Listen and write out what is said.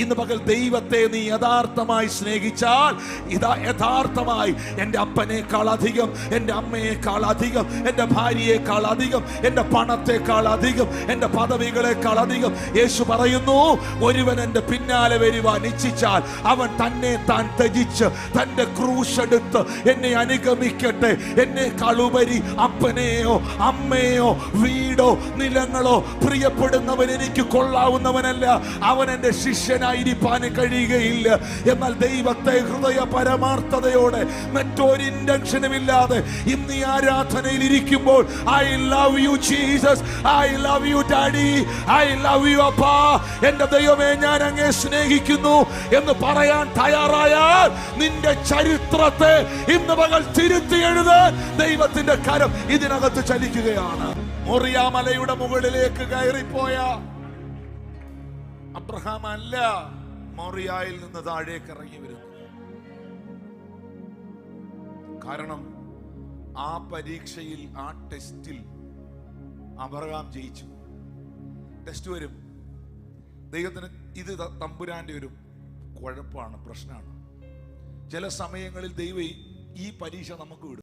ഇന്ന് പകൽ ദൈവത്തെ നീ യഥാർത്ഥമായി സ്നേഹിച്ചാൽ, ഇതാ യഥാർത്ഥമായി എൻ്റെ അപ്പനേക്കാൾ അധികം, എൻ്റെ അമ്മയേക്കാൾ അധികം, എൻ്റെ ഭാര്യയേക്കാൾ അധികം, എൻ്റെ പണത്തെക്കാൾ അധികം, എൻ്റെ പദവികളെക്കാൾ അധികം യേശു പറയുന്നു, ഒരുവൻ എൻ്റെ പിന്നാലെ വരുവാൻ ഇച്ഛിച്ചാൽ അവൻ തന്നെ താൻ ത്യജിച്ച് തൻ്റെ ക്രൂശ് എടുത്ത് എന്നെ അനുഗമിക്കട്ടെ. എന്നേക്കാൾ ഉപരി അപ്പനെയോ അമ്മയോ വീടോ നിലങ്ങളോ പ്രിയപ്പെടുന്നവൻ എനിക്ക് കൊള്ളാവുന്നവനല്ല, അവൻ എൻ്റെ ശിഷ്യനായിരിക്കാൻ കഴിയുകയില്ല. എന്നാൽ ദൈവത്തെ ഹൃദയ പരമാർത്ഥതയോടെ മറ്റൊരു ഇന്റൻഷനും ഇല്ലാതെ ഇന്ന് ഈ ആരാധനയിൽ ഇരിക്കുമ്പോൾ, I love you Jesus, I love you daddy, I love you അപ്പാ, എൻ്റെ ദൈവമേ ഞാൻ അങ്ങേ സ്നേഹിക്കുന്നു എന്ന് പറയാൻ തയ്യാറായാൽ നിന്റെ ചരിത്രത്തെ ഇന്ന് പകൽ തിരുത്തി എഴുതാൻ ദൈവത്തിന്റെ കരം ഇതിനകത്ത് ചലിക്കുകയാണ്. മോറിയ മലയുടെ മുകളിലേക്ക് കയറിപ്പോയ അബ്രഹാം അല്ല മോറിയയിൽ നിന്ന് താഴേക്ക് ഇറങ്ങി വരുന്നു. കാരണം ആ പരീക്ഷയിൽ, ആ ടെസ്റ്റിൽ അബ്രഹാം ജയിച്ചു. ടെസ്റ്റ് വരും. ദൈവത്തിന് ഇത് തമ്പുരാന്റെ ഒരു കുഴപ്പമാണ്, പ്രശ്നമാണ്. ചില സമയങ്ങളിൽ ദൈവം ഈ പരീക്ഷ നമുക്ക് വിടും.